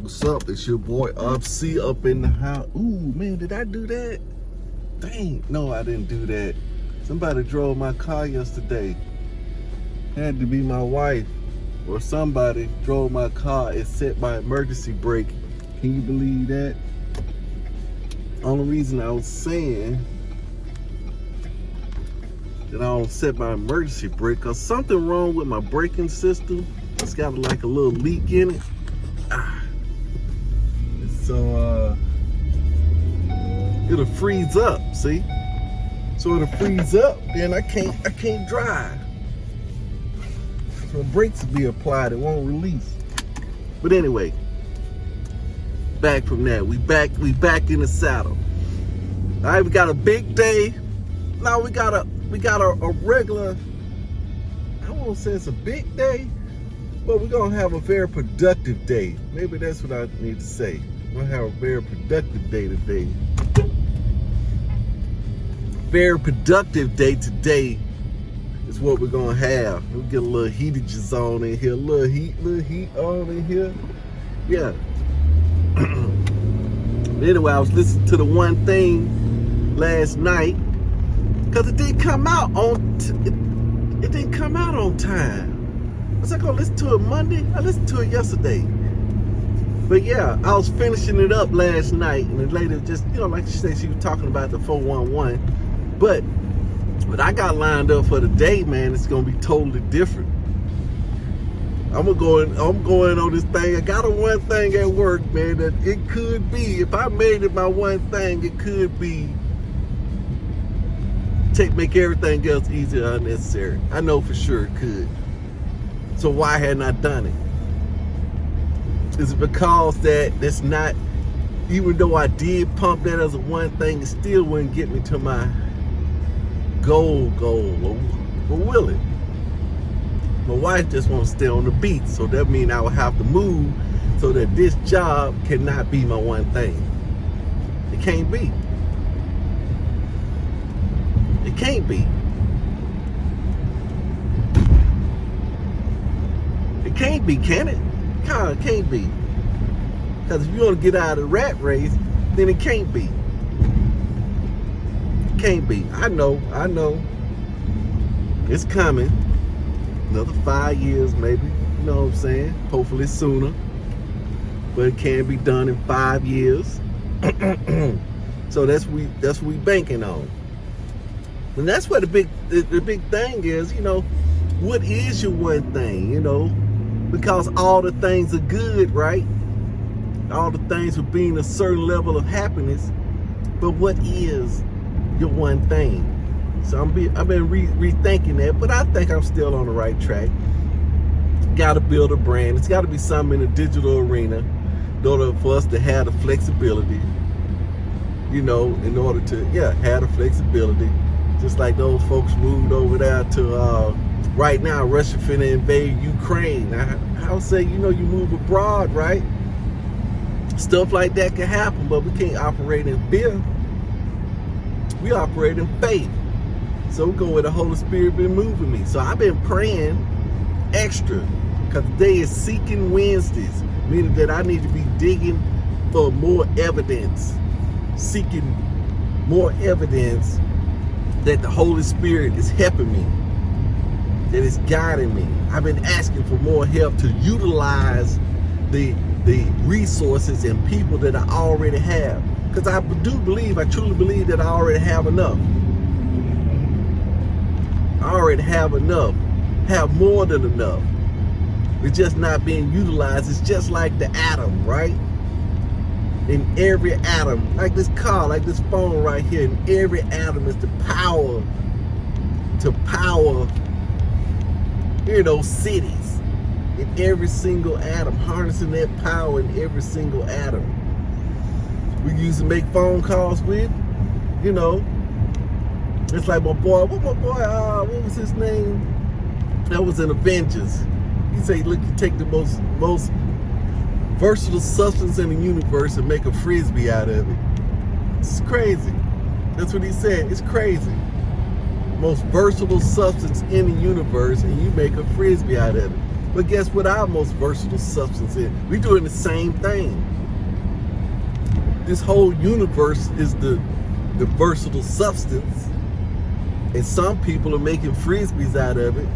What's up? It's your boy C up in the house. Ooh, man, did I do that? Dang, no, I didn't do that. Somebody drove my car yesterday. Had to be my wife or somebody drove my car and set my emergency brake. Can you believe that? Only reason I was saying that I don't set my emergency brake, cause something wrong with my braking system. It's got like a little leak in it. So it'll freeze up, see? So it'll freeze up, then I can't drive. So brakes will be applied, it won't release. But anyway, back from that. We back in the saddle. All right, we got a big day. Now we got a regular, I won't say it's a big day, but we're gonna have a very productive day. Maybe that's what I need to say. We're gonna have a very productive day today. Very productive day today is what we're gonna have. We'll get a little heatages on in here, a little heat on in here. Yeah. Anyway, I was listening to the one thing last night because it didn't come out on it didn't come out on time. Was I gonna listen to it Monday? I listened to it yesterday. But yeah, I was finishing it up last night, and the lady just, like she said, she was talking about the 411. But what I got lined up for the day, man, it's gonna be totally different. I'm going on this thing. I got a one thing at work, man, that it could be, if I made it my one thing, it could be make everything else easier and unnecessary. I know for sure it could. So why hadn't I done it? Is it because that's not, even though I did pump that as a one thing, it still wouldn't get me to my goal, or will it? My wife just wants to stay on the beat, so that means I would have to move so that this job cannot be my one thing. It can't be. It can't be. It can't be, can it? God, it can't be. Because if you want to get out of the rat race, then it can't be. It can't be. I know. It's coming. Another 5 years, maybe. You know what I'm saying? Hopefully sooner. But it can be done in 5 years. So that's what we banking on. And that's what the big thing is, what is your one thing, Because all the things are good, right? All the things will bring a certain level of happiness. But what is your one thing? So I've been rethinking that, but I think I'm still on the right track. Got to build a brand. It's got to be something in the digital arena in order for us to have the flexibility, in order to, have the flexibility. Just like those folks moved over there to, right now, Russia finna invade Ukraine. I would say, you move abroad, right? Stuff like that can happen, but we can't operate in fear. We operate in faith. So we go where the Holy Spirit been moving me. So I've been praying extra, because today is Seeking Wednesdays, meaning that I need to be digging for more evidence, seeking more evidence that the Holy Spirit is helping me, that it's guiding me. I've been asking for more help to utilize the resources and people that I already have. Because I truly believe that I already have enough. I already have enough, have more than enough. It's just not being utilized. It's just like the atom, right? In every atom, like this car, like this phone right here, in every atom is the power to power, cities. In every single atom, harnessing that power in every single atom. We used to make phone calls with, It's like my boy, what was his name? That was in Avengers. He said, look, you take the most versatile substance in the universe and make a frisbee out of it. It's crazy. That's what he said. It's crazy. Most versatile substance in the universe, and you make a frisbee out of it. But guess what our most versatile substance is? We're doing the same thing. This whole universe is the versatile substance. And some people are making frisbees out of it.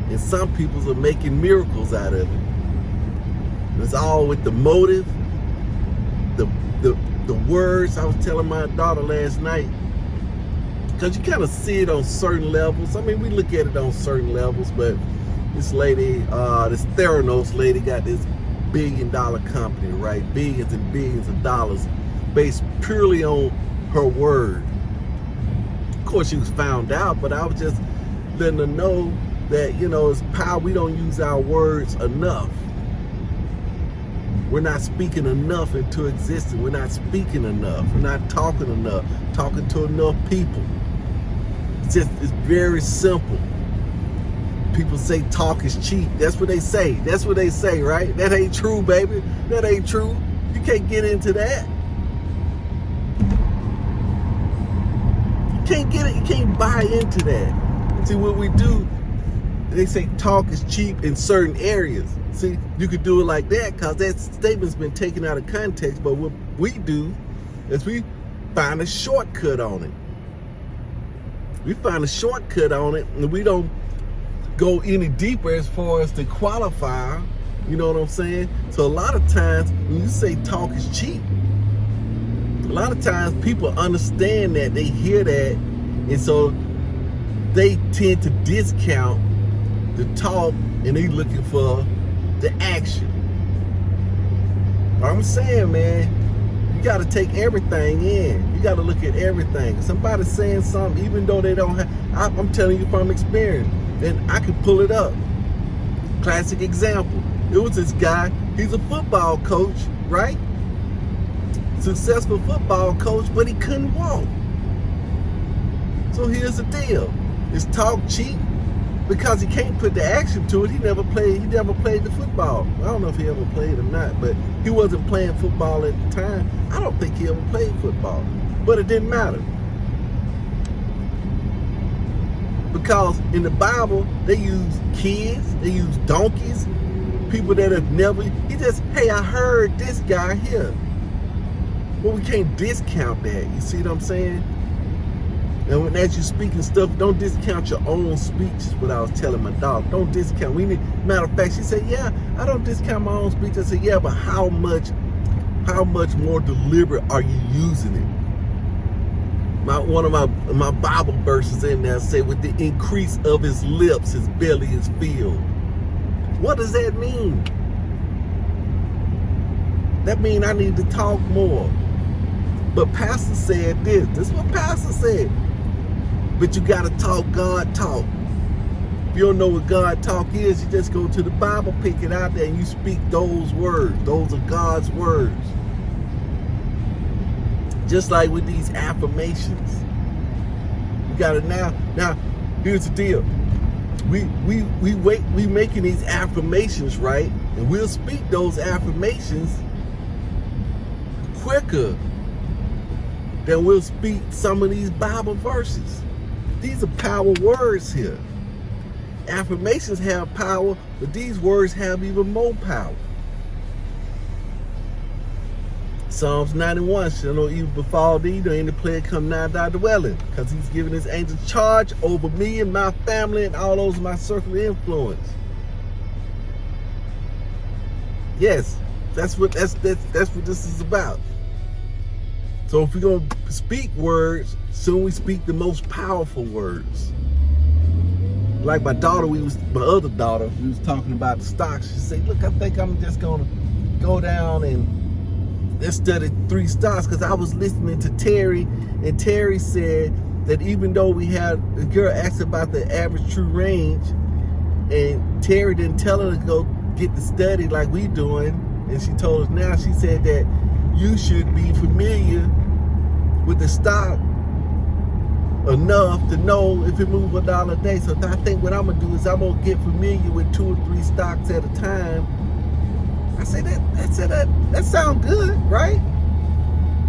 And some people are making miracles out of it. It's all with the motive, the words. I was telling my daughter last night, because you kind of see it on certain levels. I mean, we look at it on certain levels, but this lady, this Theranos lady, got this $1 billion company, right? Billions and billions of dollars, based purely on her word. Of course, she was found out, but I was just letting her know that, you know, it's power. We don't use our words enough. We're not speaking enough into existence. We're not speaking enough. We're not talking enough, talking to enough people. It's very simple. People say talk is cheap. That's what they say. That's what they say, right? That ain't true, baby. That ain't true. You can't get into that. You can't get it. You can't buy into that. See, what we do, they say talk is cheap in certain areas. See, you could do it like that because that statement's been taken out of context. But what we do is we find a shortcut on it. We find a shortcut on it, and we don't go any deeper as far as to qualify. You know what I'm saying? So a lot of times when you say talk is cheap, a lot of times people understand that, they hear that, and so they tend to discount the talk and they looking for the action. I'm saying, man, you got to take everything in. You got to look at everything. Somebody's saying something, even though they don't have, I'm telling you from experience, and I can pull it up. Classic example. It was this guy, he's a football coach, right? Successful football coach, but he couldn't walk. So here's the deal. Is talk cheap? Because he can't put the action to it. He never played the football. I don't know if he ever played or not, but he wasn't playing football at the time. I don't think he ever played football. But it didn't matter. Because in the Bible, they use kids, they use donkeys, people that have never, he just, hey, I heard this guy here. Well, we can't discount that. You see what I'm saying? And when as you speaking stuff, don't discount your own speech. Is what I was telling my dog. Don't discount. We need. Matter of fact, she said, "Yeah, I don't discount my own speech." I said, "Yeah, but how much more deliberate are you using it?" One of my Bible verses in there say, "With the increase of his lips, his belly is filled." What does that mean? That means I need to talk more. But Pastor said this. This is what Pastor said. But you got to talk God talk. If you don't know what God talk is, you just go to the Bible, pick it out there, and you speak those words. Those are God's words. Just like with these affirmations. You got to now here's the deal. We making these affirmations, right? And we'll speak those affirmations quicker than we'll speak some of these Bible verses. These are power words here. Affirmations have power, but these words have even more power. Psalms 91, shall no evil befall thee, nor any plague come nigh thy dwelling, because he's given his angels charge over me and my family and all those in my circle of influence. Yes, that's what this is about. So if we're going to speak words, soon we speak the most powerful words. Like my other daughter, we was talking about the stocks. She said, look, I think I'm just going to go down and let's study 3 stocks, because I was listening to Terry, and Terry said that even though we had, the girl asked about the average true range, and Terry didn't tell her to go get the study like we doing, and she told us now, she said that you should be familiar with the stock enough to know if it moves $1 a day. So I think what I'm gonna do is I'm gonna get familiar with 2 or 3 stocks at a time. I say that sounds good, right?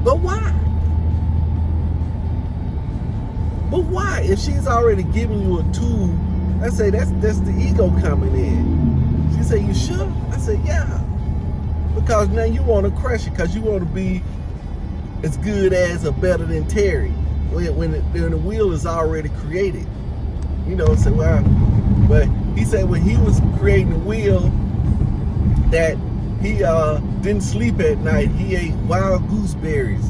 But why? But why? If she's already giving you a tool, I say that's the ego coming in. She said, you sure? I said, yeah. Because now you want to crush it, because you want to be as good as or better than Terry when the wheel is already created. You know, so but he said when he was creating the wheel that he didn't sleep at night, he ate wild gooseberries.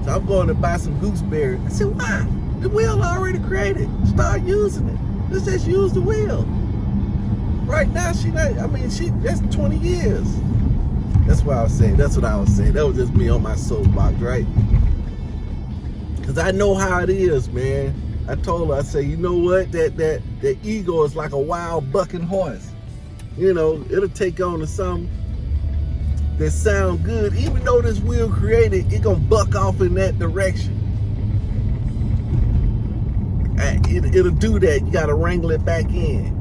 So I'm going to buy some gooseberries. I said, why? The wheel already created. Start using it. Let's just use the wheel. Right now, that's 20 years. That's what I was saying. That's what I was saying. That was just me on my soapbox, right? Because I know how it is, man. I told her, I said, you know what? That ego is like a wild bucking horse. You know, it'll take on to something that sound good. Even though this wheel created, it gonna buck off in that direction. It'll do that. You gotta wrangle it back in.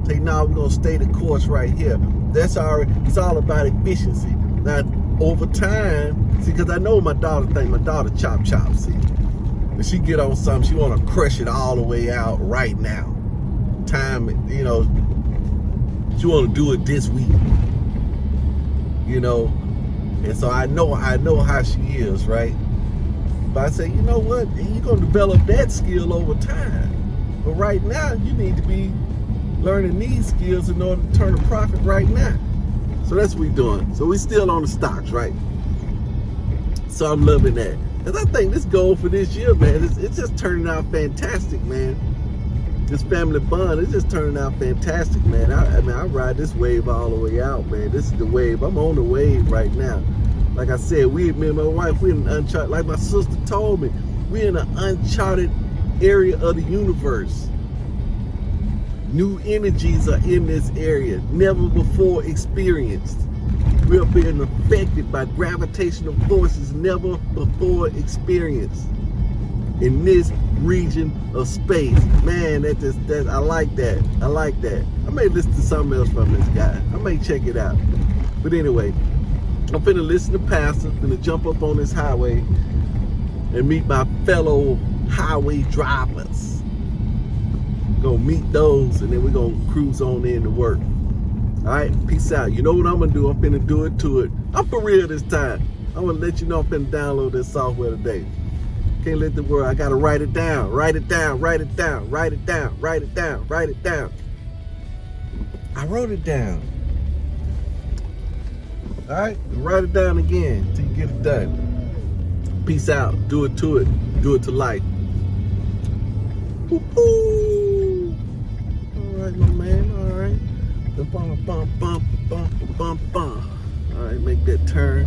Say, no, we're gonna stay the course right here. It's all about efficiency. Now, over time, see, because I know my daughter chop, see. When she get on something, she want to crush it all the way out right now. Time, you know, she want to do it this week. You know, and so I know how she is, right? But I say, you know what? You're going to develop that skill over time. But right now, you need to be learning these skills in order to turn a profit right now. So that's what we're doing. So we still on the stocks, right? So I'm loving that. Because I think this goal for this year, man, it's just turning out fantastic, man. This family bond is just turning out fantastic, man. I ride this wave all the way out, man. This is the wave. I'm on the wave right now. Like I said, me and my wife, we're in uncharted, like my sister told me, we're in an uncharted area of the universe. New energies are in this area, never before experienced. We are being affected by gravitational forces never before experienced in this region of space. Man, I like that. I like that. I may listen to something else from this guy. I may check it out. But anyway, I'm finna listen to Pastor, finna jump up on this highway and meet my fellow highway drivers. Gonna meet those, and then we're gonna cruise on in to work. All right, peace out. You know what I'm gonna do? I'm finna do it to it. I'm for real this time. I'm gonna let you know I'm finna download this software today. Can't let the word, I gotta write it down. Write it down, write it down, write it down, write it down, write it down. I wrote it down. All right, write it down again till you get it done. Peace out. Do it to it. Do it to life. Woo-hoo. All right, my man. All right. All right, make that turn.